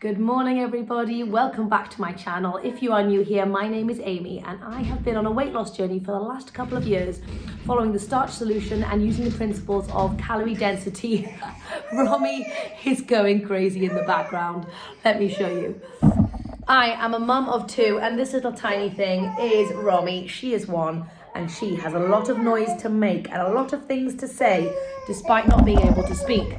Good morning everybody, welcome back to my channel. If you are new here, my name is Amy and I have been on a weight loss journey for the last couple of years following the Starch Solution and using the principles of calorie density. Romy is going crazy in the background. Let me show you. I am a mum of two and this little tiny thing is Romy. She is one and she has a lot of noise to make and a lot of things to say despite not being able to speak.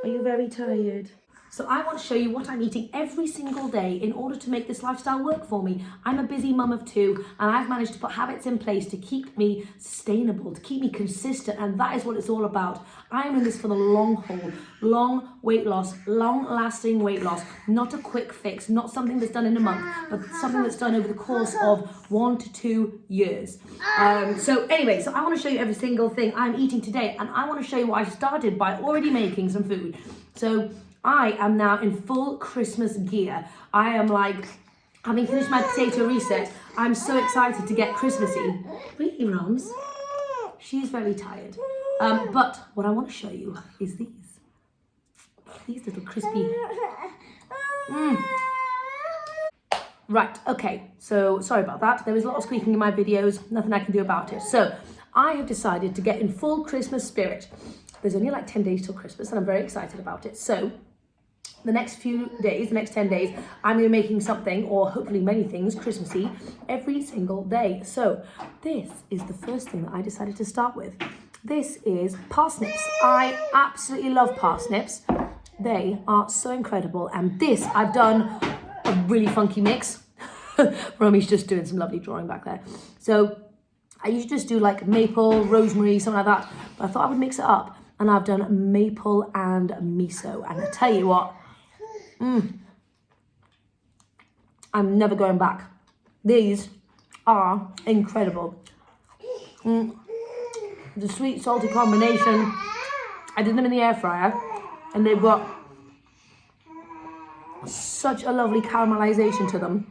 Are you very tired? So I want to show you what I'm eating every single day in order to make this lifestyle work for me. I'm a busy mum of two and I've managed to put habits in place to keep me sustainable, to keep me consistent, and that is what it's all about. I am in this for the long haul, long weight loss, long lasting weight loss, not a quick fix, not something that's done in a month, but something that's done over the course of 1 to 2 years. So I want to show you every single thing I'm eating today, and I want to show you what I started by already making some food. So I am now in full Christmas gear. I am like, having finished my potato reset, I'm so excited to get Christmassy. Really, Roms? She's very tired. But what I want to show you is these little crispy. Right, okay, so sorry about that. There was a lot of squeaking in my videos, nothing I can do about it. So I have decided to get in full Christmas spirit. There's only like 10 days till Christmas and I'm very excited about it. So the next 10 days, I'm going to be making something, or hopefully many things, Christmassy, every single day. So this is the first thing that I decided to start with. This is parsnips. I absolutely love parsnips. They are so incredible. And this, I've done a really funky mix. Romy's just doing some lovely drawing back there. So I usually just do like maple, rosemary, something like that. But I thought I would mix it up. And I've done maple and miso. And I tell you what, I'm never going back. These are incredible. The sweet salty combination. I did them in the air fryer and they've got such a lovely caramelization to them.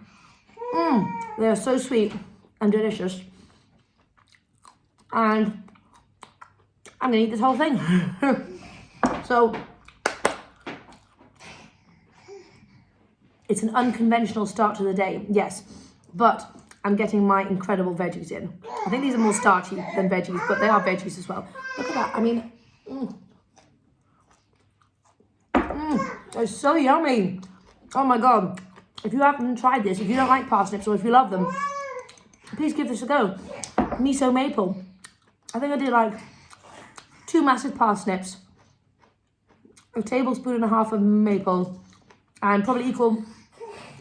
They are so sweet and delicious. And I'm gonna eat this whole thing. So it's an unconventional start to the day, yes, but I'm getting my incredible veggies in. I think these are more starchy than veggies, but they are veggies as well. Look at that, I mean, it's so yummy. Oh my God. If you haven't tried this, if you don't like parsnips or if you love them, please give this a go. Miso maple. I think I did like 2 massive parsnips, a tablespoon and a half of maple, and probably equal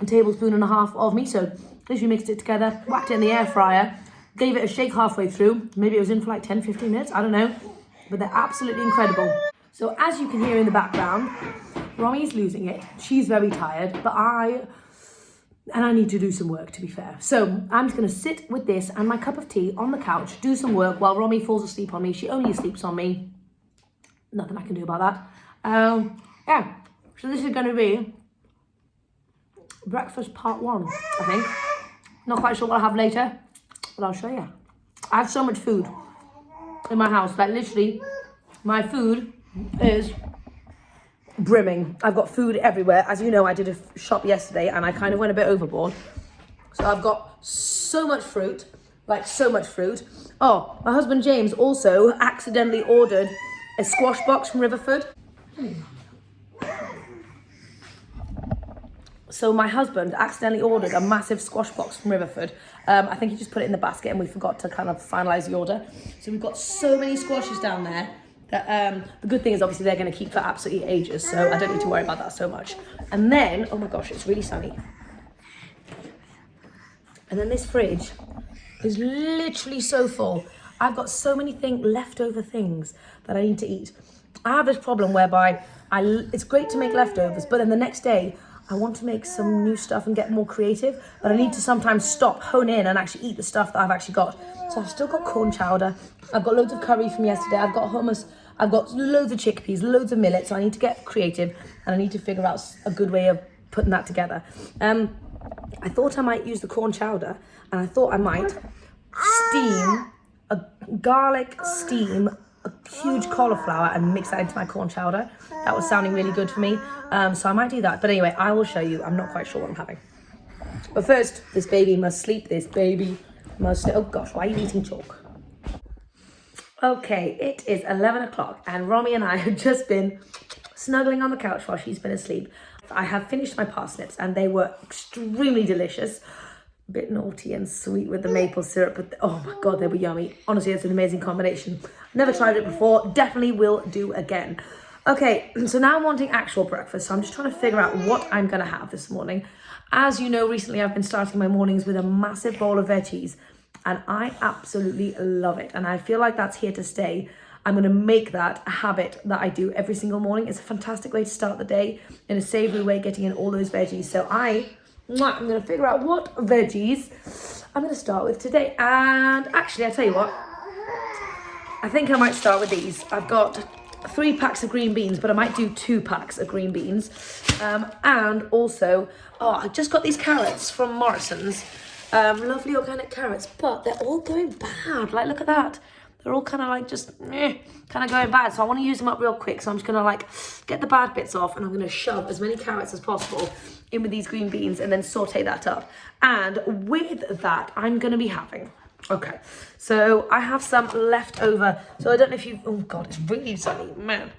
a tablespoon and a half of miso. Literally mixed it together, whacked it in the air fryer, gave it a shake halfway through. Maybe it was in for like 10-15 minutes, I don't know. But they're absolutely incredible. So as you can hear in the background, Romy's losing it. She's very tired, but I need to do some work, to be fair. So I'm just gonna sit with this and my cup of tea on the couch, do some work while Romy falls asleep on me. She only sleeps on me. Nothing I can do about that. Yeah, so this is gonna be breakfast part 1, I think. Not quite sure what I'll have later, but I'll show you. I have so much food in my house, like literally my food is brimming. I've got food everywhere. As you know, I did a shop yesterday and I kind of went a bit overboard. So I've got so much fruit, like so much fruit. Oh, my husband James also accidentally ordered a squash box from Riverford. So my husband accidentally ordered a massive squash box from Riverford. I think he just put it in the basket and we forgot to kind of finalize the order. So we've got so many squashes down there that the good thing is obviously they're going to keep for absolutely ages, so I don't need to worry about that so much. And then, oh my gosh, it's really sunny. And then this fridge is literally so full. I've got so many leftover things that I need to eat. I have this problem whereby it's great to make leftovers, but then the next day I want to make some new stuff and get more creative, but I need to sometimes stop, hone in and actually eat the stuff that I've actually got. So I've still got corn chowder. I've got loads of curry from yesterday. I've got hummus. I've got loads of chickpeas, loads of millet. So I need to get creative and I need to figure out a good way of putting that together. I thought I might use the corn chowder and I thought I might steam a garlic steam a huge cauliflower and mix that into my corn chowder. That was sounding really good for me. So I might do that. But anyway, I will show you. I'm not quite sure what I'm having. But first, this baby must sleep. This baby must sleep. Oh gosh, why are you eating chalk? Okay, it is 11 o'clock and Romy and I have just been snuggling on the couch while she's been asleep. I have finished my parsnips and they were extremely delicious. A bit naughty and sweet with the maple syrup, but oh my god, they were yummy. Honestly, it's an amazing combination. Never tried it before, definitely will do again. Okay, so now I'm wanting actual breakfast, so I'm just trying to figure out what I'm gonna have this morning. As you know, recently I've been starting my mornings with a massive bowl of veggies and I absolutely love it. And I feel like that's here to stay. I'm going to make that a habit that I do every single morning. It's a fantastic way to start the day in a savory way, getting in all those veggies. So I'm going to figure out what veggies I'm going to start with today. And actually, I tell you what, I think I might start with these. I've got 3 packs of green beans, but I might do 2 packs of green beans. And also, I just got these carrots from Morrison's. Lovely organic carrots, but they're all going bad. Like, look at that. They're all kind of like just kind of going bad. So I want to use them up real quick. So I'm just going to like get the bad bits off and I'm going to shove as many carrots as possible in with these green beans and then saute that up. And with that, I'm going to be having, okay, so I have some leftover. So I don't know if you, oh God, it's really sunny, man.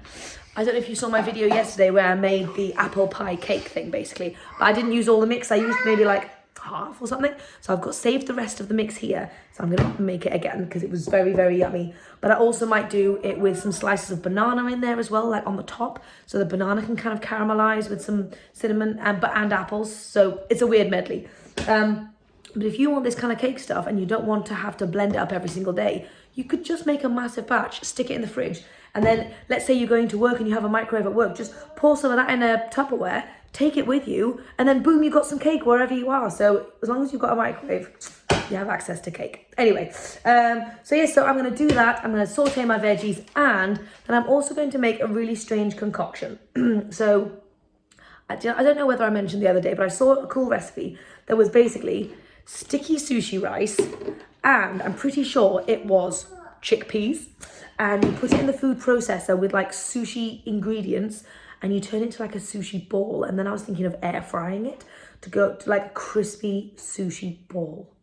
I don't know if you saw my video yesterday where I made the apple pie cake thing basically, but I didn't use all the mix. I used maybe like half or something. So I've got saved the rest of the mix here. So I'm going to make it again because it was very, very yummy. But I also might do it with some slices of banana in there as well, like on the top. So the banana can kind of caramelize with some cinnamon and apples. So it's a weird medley. But if you want this kind of cake stuff and you don't want to have to blend it up every single day, you could just make a massive batch, stick it in the fridge. And then let's say you're going to work and you have a microwave at work, just pour some of that in a Tupperware, take it with you, and then boom, you've got some cake wherever you are. So as long as you've got a microwave, you have access to cake. Anyway, so I'm going to do that. I'm going to saute my veggies and then I'm also going to make a really strange concoction. So I don't know whether I mentioned the other day, but I saw a cool recipe that was basically sticky sushi rice, and I'm pretty sure it was chickpeas, and you put it in the food processor with like sushi ingredients and you turn it into like a sushi ball. And then I was thinking of air frying it to go to like a crispy sushi ball.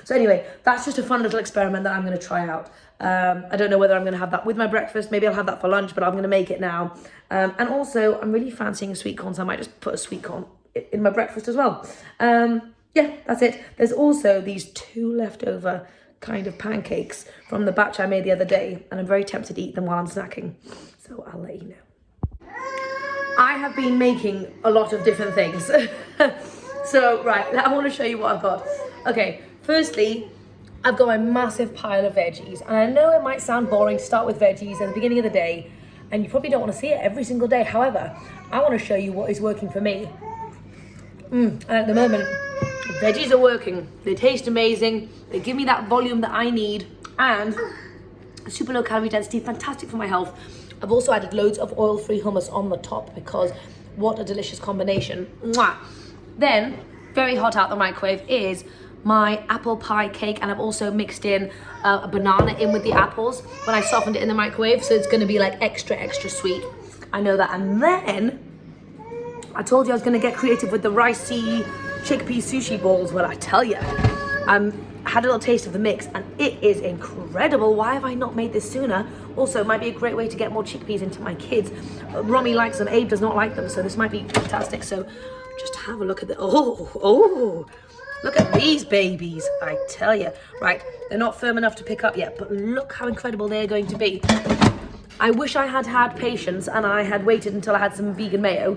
So anyway, that's just a fun little experiment that I'm going to try out. I don't know whether I'm going to have that with my breakfast. Maybe I'll have that for lunch, but I'm going to make it now. And also, I'm really fancying a sweet corn, so I might just put a sweet corn in my breakfast as well. Yeah, that's it. There's also these 2 leftover kind of pancakes from the batch I made the other day, and I'm very tempted to eat them while I'm snacking. So I'll let you know. I have been making a lot of different things. So, right, I want to show you what I've got. Okay, firstly, I've got my massive pile of veggies. And I know it might sound boring to start with veggies at the beginning of the day, and you probably don't want to see it every single day. However, I want to show you what is working for me. And at the moment, veggies are working. They taste amazing. They give me that volume that I need, and super low calorie density, fantastic for my health. I've also added loads of oil-free hummus on the top because what a delicious combination. Mwah. Then, very hot out the microwave is my apple pie cake, and I've also mixed in a banana in with the apples when I softened it in the microwave, so it's going to be like extra sweet. I know that. And then I told you I was going to get creative with the ricey chickpea sushi balls. Well, I tell you, I had a little taste of the mix and it is incredible. Why have I not made this sooner? Also, it might be a great way to get more chickpeas into my kids. Romy likes them, Abe does not like them, so this might be fantastic. So just have a look at the, look at these babies, I tell you. Right, they're not firm enough to pick up yet, but look how incredible they're going to be. I wish I had had patience and I had waited until I had some vegan mayo,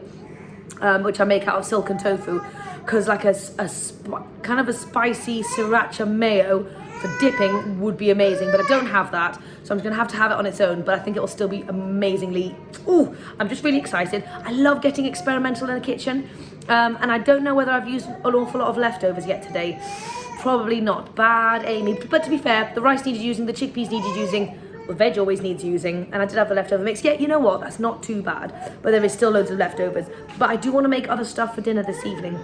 which I make out of silken tofu, because like a kind of a spicy sriracha mayo for dipping would be amazing, but I don't have that, so I'm just gonna have to have it on its own, but I think it will still be amazingly, I'm just really excited. I love getting experimental in the kitchen, and I don't know whether I've used an awful lot of leftovers yet today. Probably not. Bad, Amy, but to be fair, the rice needed using, the chickpeas needed using, well, veg always needs using, and I did have a leftover mix. Yeah, you know what, that's not too bad, but there is still loads of leftovers. But I do want to make other stuff for dinner this evening.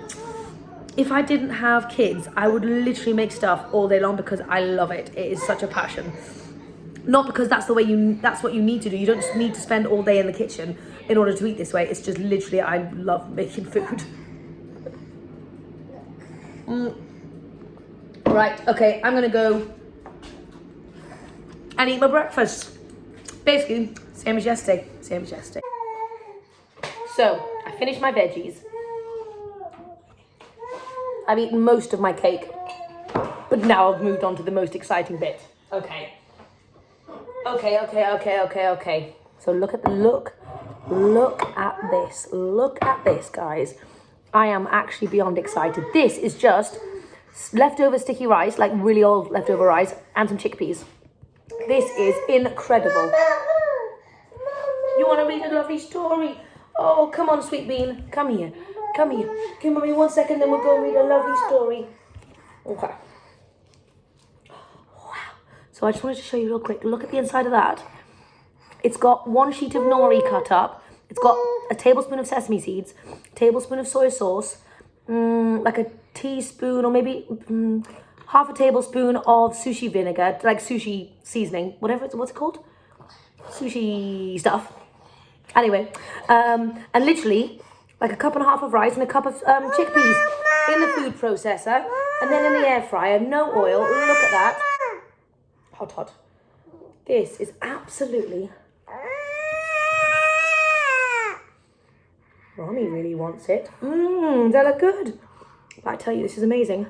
If I didn't have kids, I would literally make stuff all day long because I love it. It is such a passion. Not because that's what you need to do. You don't just need to spend all day in the kitchen in order to eat this way. It's just literally, I love making food. Right, okay, I'm gonna go and eat my breakfast. Basically, same as yesterday. So, I finished my veggies. I've eaten most of my cake, but now I've moved on to the most exciting bit. Okay. So look at this. Look at this, guys. I am actually beyond excited. This is just leftover sticky rice, like really old leftover rice, and some chickpeas. This is incredible. You want to read a lovely story? Oh, come on, sweet bean. Come here. Give me 1 second, then we'll go read a lovely story. Okay. So I just wanted to show you real quick. Look at the inside of that. It's got 1 sheet of nori cut up. It's got a tablespoon of sesame seeds, a tablespoon of soy sauce, like a teaspoon or maybe half a tablespoon of sushi vinegar, like sushi seasoning, what's it called? Sushi stuff. Anyway, and literally like a cup and a half of rice and a cup of chickpeas in the food processor and then in the air fryer, no oil. Look at that. Hot. This is absolutely... Romy really wants it. They look good. But I tell you, this is amazing.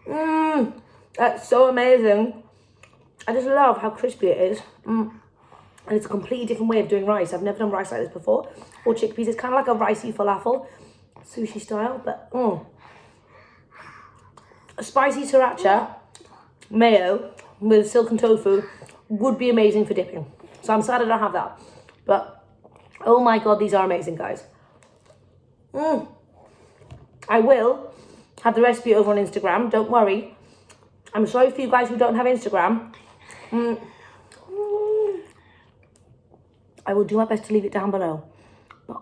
That's so amazing. I just love how crispy it is. And it's a completely different way of doing rice. I've never done rice like this before. Or chickpeas. It's kind of like a ricey falafel. Sushi style. But, a spicy sriracha mayo with silken tofu would be amazing for dipping. So I'm sad I don't have that. But, oh my God, these are amazing, guys. I will have the recipe over on Instagram. Don't worry. I'm sorry for you guys who don't have Instagram. I will do my best to leave it down below. But,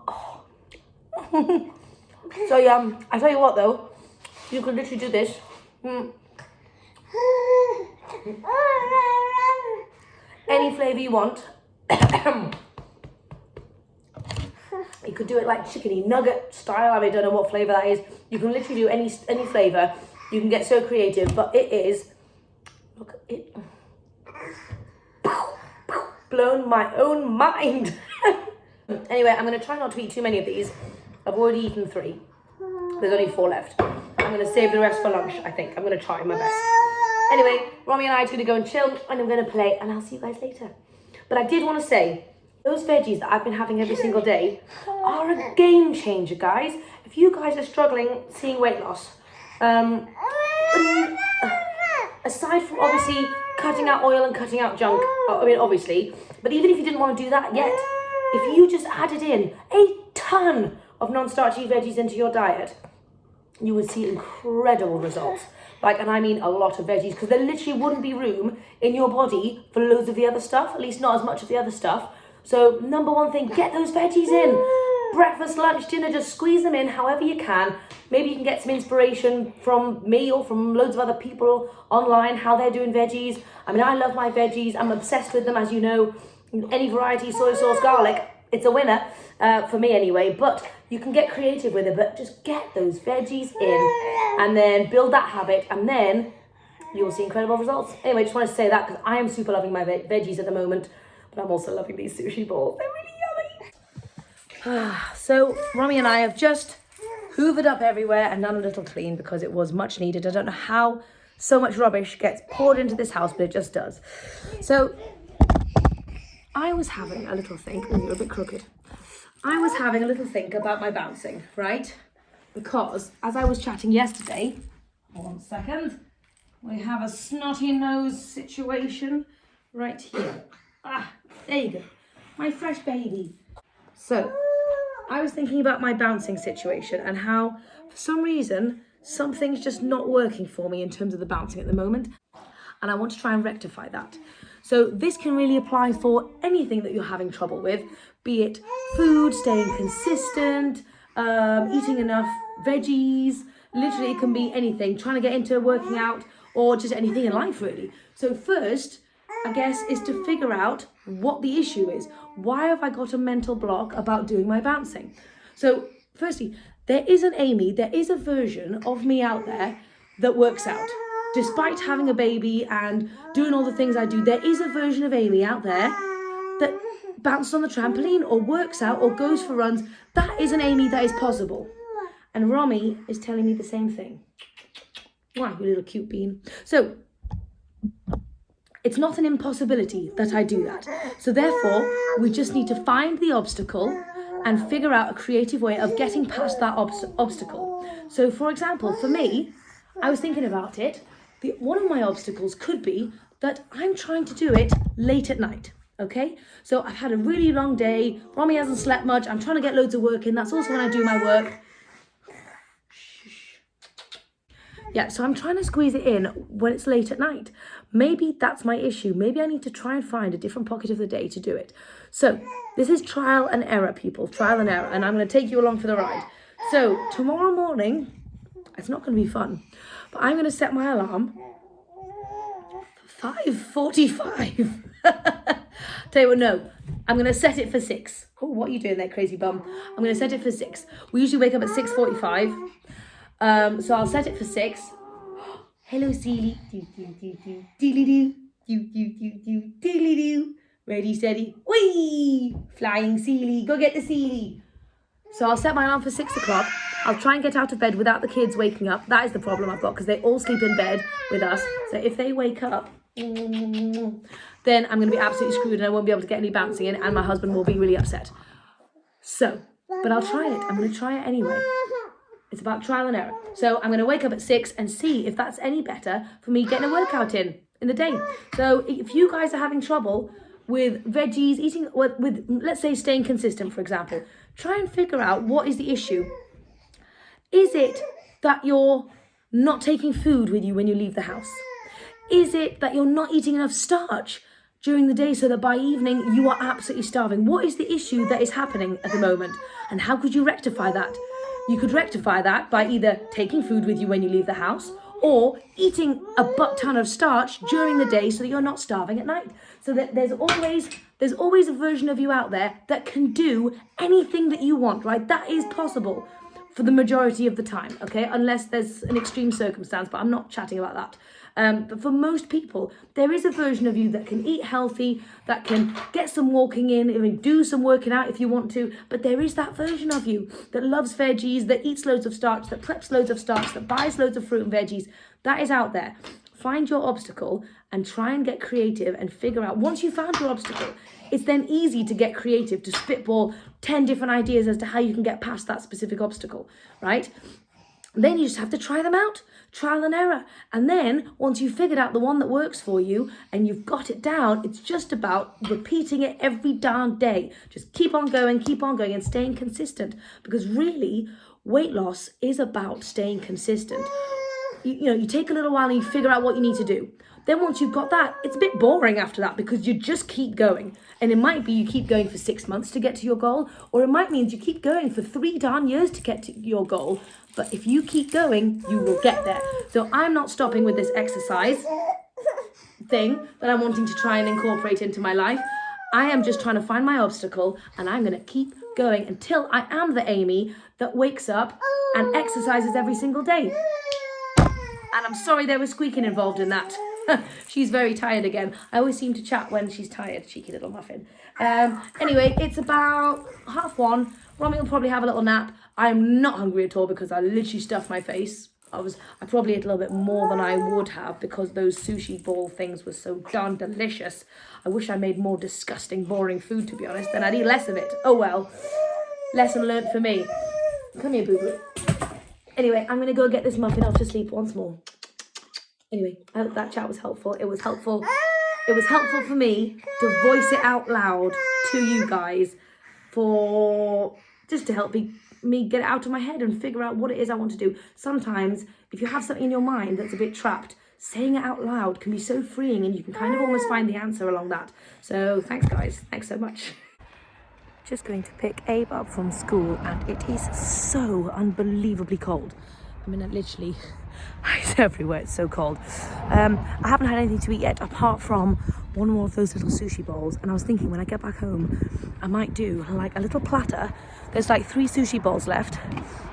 so yeah, I tell you what though, you could literally do this. Any flavour you want. You could do it like chickeny nugget style. I mean, I don't know what flavour that is. You can literally do any flavour. You can get so creative, but it is, look at it, blown my own mind. Anyway, I'm going to try not to eat too many of these. I've already eaten 3. There's only 4 left. I'm going to save the rest for lunch, I think. I'm going to try my best. Anyway, Romy and I are going to go and chill, and I'm going to play, and I'll see you guys later. But I did want to say, those veggies that I've been having every single day are a game changer, guys. If you guys are struggling seeing weight loss, aside from obviously cutting out oil and cutting out junk, I mean, obviously, but even if you didn't want to do that yet, if you just added in a ton of non-starchy veggies into your diet, you would see incredible results. Like, and I mean a lot of veggies, because there literally wouldn't be room in your body for loads of the other stuff, at least not as much of the other stuff. So number one thing, get those veggies in. Breakfast, lunch, dinner, just squeeze them in however you can. Maybe you can get some inspiration from me or from loads of other people online, how they're doing veggies. I mean, I love my veggies. I'm obsessed with them, as you know. Any variety, soy sauce, garlic, it's a winner for me anyway. But you can get creative with it, but just get those veggies in and then build that habit, and then you'll see incredible results. Anyway, just wanted to say that because I am super loving my veggies at the moment, but I'm also loving these sushi balls. They're really yummy. So Romy and I have just hoovered up everywhere and done a little clean because it was much needed. I don't know how so much rubbish gets poured into this house, but it just does. So I was having a little think. Oh, you're a bit crooked. I was having a little think about my bouncing, right? Because as I was chatting yesterday, 1 second, we have a snotty nose situation right here. There you go. My fresh baby. So I was thinking about my bouncing situation and how, for some reason, something's just not working for me in terms of the bouncing at the moment. And I want to try and rectify that. So this can really apply for anything that you're having trouble with, be it food, staying consistent, eating enough veggies. Literally, it can be anything, trying to get into working out or just anything in life, really. So first, I guess, is to figure out what the issue is. Why have I got a mental block about doing my bouncing? So firstly, there is an Amy, there is a version of me out there that works out. Despite having a baby and doing all the things I do, there is a version of Amy out there that bounces on the trampoline or works out or goes for runs. That is an Amy that is possible. And Romy is telling me the same thing. Wow, you little cute bean. So it's not an impossibility that I do that. So therefore, we just need to find the obstacle and figure out a creative way of getting past that obstacle. So for example, for me, I was thinking about it. One of my obstacles could be that I'm trying to do it late at night. Okay, so I've had a really long day. Romy hasn't slept much. I'm trying to get loads of work in. That's also when I do my work. Yeah, so I'm trying to squeeze it in when it's late at night. Maybe that's my issue. Maybe I need to try and find a different pocket of the day to do it. So this is trial and error, people. Trial and error. And I'm going to take you along for the ride. So tomorrow morning, it's not going to be fun, but I'm going to set my alarm for 5:45. Tell you what, no, I'm going to set it for 6. Oh, what are you doing there, crazy bum? I'm going to set it for 6. We usually wake up at 6:45. So I'll set it for 6. Hello, Seely. Ready, steady. Whee! Flying Seely. Go get the Seely. So I'll set my alarm for 6 o'clock. I'll try and get out of bed without the kids waking up. That is the problem I've got, because they all sleep in bed with us. So if they wake up, then I'm going to be absolutely screwed and I won't be able to get any bouncing in, and my husband will be really upset. So, but I'll try it. I'm going to try it anyway. It's about trial and error. So I'm going to wake up at 6 and see if that's any better for me getting a workout in the day. So if you guys are having trouble with veggies, eating with let's say staying consistent, for example, try and figure out what is the issue. Is it that you're not taking food with you when you leave the house? Is it that you're not eating enough starch during the day so that by evening you are absolutely starving? What is the issue that is happening at the moment? And how could you rectify that? You could rectify that by either taking food with you when you leave the house or eating a butt ton of starch during the day so that you're not starving at night. So that there's always a version of you out there that can do anything that you want, right? That is possible for the majority of the time, okay? Unless there's an extreme circumstance, but I'm not chatting about that. But for most people, there is a version of you that can eat healthy, that can get some walking in, even do some working out if you want to. But there is that version of you that loves veggies, that eats loads of starch, that preps loads of starch, that buys loads of fruit and veggies. That is out there. Find your obstacle and try and get creative and figure out, once you found your obstacle, it's then easy to get creative, to spitball 10 different ideas as to how you can get past that specific obstacle, right? Then you just have to try them out, trial and error. And then once you've figured out the one that works for you and you've got it down, it's just about repeating it every darn day. Just keep on going and staying consistent. Because really, weight loss is about staying consistent. You take a little while and you figure out what you need to do. Then once you've got that, it's a bit boring after that because you just keep going. And it might be you keep going for 6 months to get to your goal, or it might mean you keep going for 3 darn years to get to your goal. But if you keep going, you will get there. So I'm not stopping with this exercise thing that I'm wanting to try and incorporate into my life. I am just trying to find my obstacle, and I'm going to keep going until I am the Amy that wakes up and exercises every single day. And I'm sorry there was squeaking involved in that. She's very tired again. I always seem to chat when she's tired, cheeky little muffin. Anyway, it's about 1:30. Romy will probably have a little nap. I'm not hungry at all because I literally stuffed my face. I probably ate a little bit more than I would have because those sushi ball things were so darn delicious. I wish I made more disgusting, boring food, to be honest. Then I'd eat less of it. Oh well. Lesson learned for me. Come here, boo-boo. Anyway, I'm going to go get this muffin off to sleep once more. Anyway, I hope that chat was helpful. It was helpful. It was helpful for me to voice it out loud to you guys just to help me get it out of my head and figure out what it is I want to do. Sometimes, if you have something in your mind that's a bit trapped, saying it out loud can be so freeing and you can kind of almost find the answer along that. So thanks, guys. Thanks so much. Just going to pick Abe up from school and it is so unbelievably cold. I mean, it's everywhere, it's so cold. I haven't had anything to eat yet apart from one more of those little sushi bowls, and I was thinking when I get back home, I might do like a little platter. There's like 3 sushi bowls left.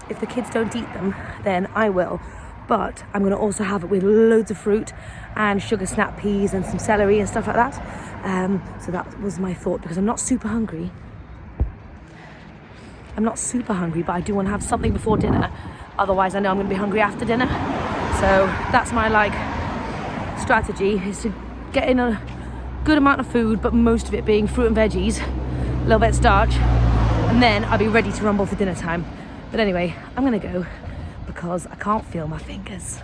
If the kids don't eat them, then I will. But I'm gonna also have it with loads of fruit and sugar snap peas and some celery and stuff like that. So that was my thought, because I'm not super hungry. But I do want to have something before dinner. Otherwise, I know I'm going to be hungry after dinner. So that's my strategy, is to get in a good amount of food, but most of it being fruit and veggies, a little bit of starch, and then I'll be ready to rumble for dinner time. But anyway, I'm going to go because I can't feel my fingers.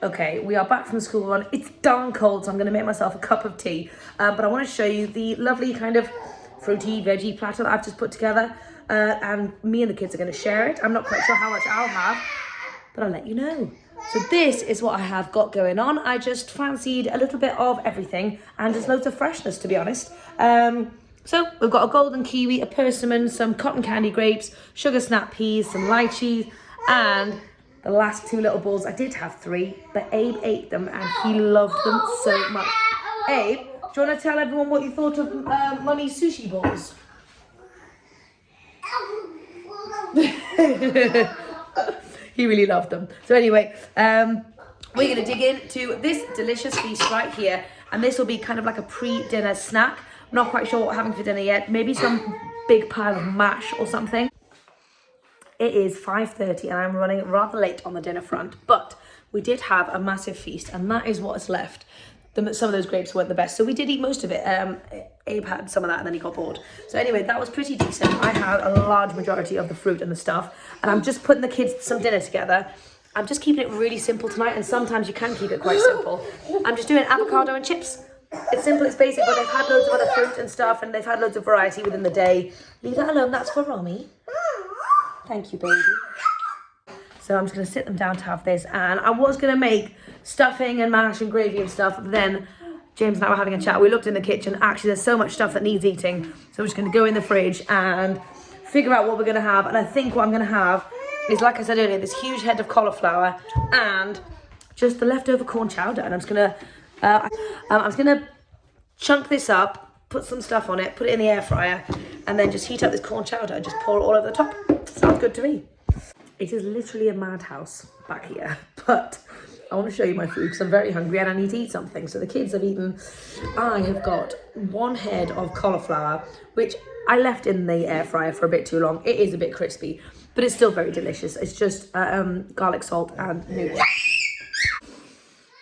Okay, we are back from the school run. It's darn cold, so I'm going to make myself a cup of tea. But I want to show you the lovely kind of fruity veggie platter that I've just put together. And me and the kids are going to share it. I'm not quite sure how much I'll have, but I'll let you know. So this is what I have got going on. I just fancied a little bit of everything and just loads of freshness, to be honest. So we've got a golden kiwi, a persimmon, some cotton candy grapes, sugar snap peas, some lychees, and the last 2 little balls. I did have 3, but Abe ate them and he loved them so much. Abe, do you want to tell everyone what you thought of Mummy's sushi balls? He really loved them. So anyway, we're going to dig into this delicious feast right here, and this will be kind of like a pre-dinner snack. I'm not quite sure what we're having for dinner yet. Maybe some big pile of mash or something. It is 5:30 and I'm running rather late on the dinner front, but we did have a massive feast, and that is what's left. Some of those grapes weren't the best, so we did eat most of it. Abe had some of that and then he got bored. So anyway, that was pretty decent. I had a large majority of the fruit and the stuff, and I'm just putting the kids some dinner together. I'm just keeping it really simple tonight, and sometimes you can keep it quite simple. I'm just doing avocado and chips. It's simple, it's basic, but they've had loads of other fruit and stuff, and they've had loads of variety within the day. Leave that alone, that's for Romy. Thank you, baby. So I'm just going to sit them down to have this, and I was going to make stuffing and mash and gravy and stuff, but then James and I were having a chat. We looked in the kitchen. Actually, there's so much stuff that needs eating, so we're just going to go in the fridge and figure out what we're going to have. And I think what I'm going to have is, like I said earlier, this huge head of cauliflower and just the leftover corn chowder. And I'm just going to chunk this up, put some stuff on it, put it in the air fryer, and then just heat up this corn chowder and just pour it all over the top. Sounds good to me. It is literally a madhouse back here, but I want to show you my food because I'm very hungry and I need to eat something. So the kids have eaten. I have got 1 head of cauliflower, which I left in the air fryer for a bit too long. It is a bit crispy, but it's still very delicious. It's just garlic salt and noodles.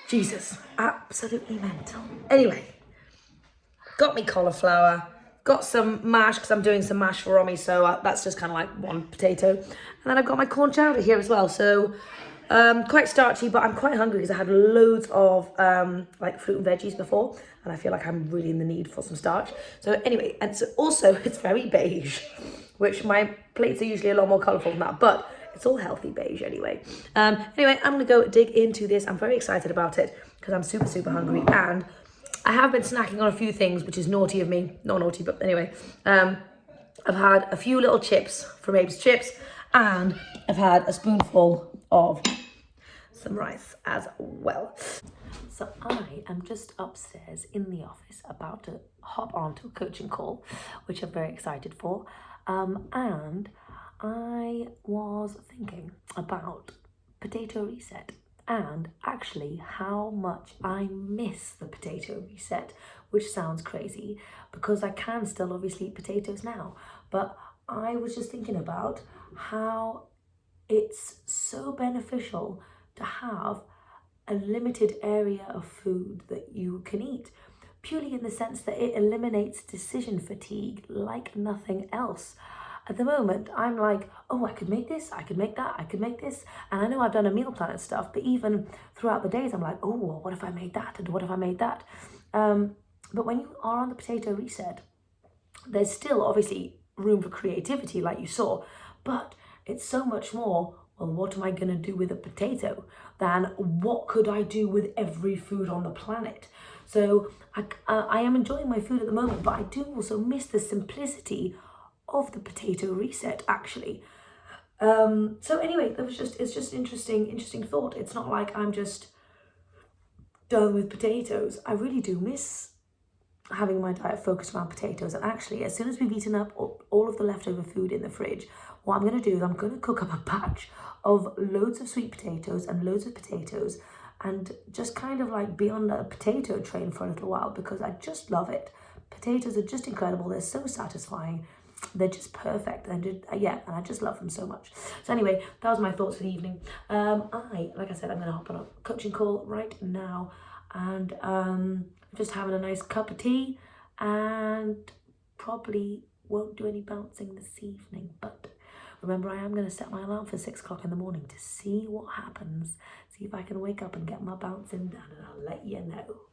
Jesus, absolutely mental. Anyway, got me cauliflower. Got some mash because I'm doing some mash for Romy, so that's just kind of like 1 potato. And then I've got my corn chowder here as well, so quite starchy, but I'm quite hungry because I had loads of like fruit and veggies before, and I feel like I'm really in the need for some starch. So anyway, and so also it's very beige, which my plates are usually a lot more colourful than that, but it's all healthy beige anyway. Anyway, I'm gonna go dig into this. I'm very excited about it because I'm super, super hungry, and I have been snacking on a few things, which is naughty of me. Not naughty, but anyway. I've had a few little chips from Abe's Chips, and I've had a spoonful of some rice as well. So I am just upstairs in the office about to hop onto a coaching call, which I'm very excited for. And I was thinking about potato reset, and actually how much I miss the potato reset, which sounds crazy because I can still obviously eat potatoes now, but I was just thinking about how it's so beneficial to have a limited area of food that you can eat, purely in the sense that it eliminates decision fatigue like nothing else. At the moment, I'm like, oh, I could make this, I could make that, I could make this. And I know I've done a meal plan and stuff, but even throughout the days, I'm like, oh, well, what if I made that? And what if I made that? But when you are on the potato reset, there's still obviously room for creativity, like you saw, but it's so much more, well, what am I going to do with a potato than what could I do with every food on the planet? So I am enjoying my food at the moment, but I do also miss the simplicity of the potato reset, actually. So anyway, it's just interesting thought. It's not like I'm just done with potatoes. I really do miss having my diet focused around potatoes. And actually, as soon as we've eaten up all of the leftover food in the fridge, what I'm going to do is I'm going to cook up a batch of loads of sweet potatoes and loads of potatoes, and just kind of like be on a potato train for a little while, because I just love it. Potatoes are just incredible. They're so satisfying. They're just perfect. And yeah, and I just love them so much. So anyway, that was my thoughts for the evening. Like I said, I'm going to hop on a coaching call right now, and just having a nice cup of tea, and probably won't do any bouncing this evening. But remember, I am going to set my alarm for 6 o'clock in the morning to see what happens. See if I can wake up and get my bouncing done, and I'll let you know.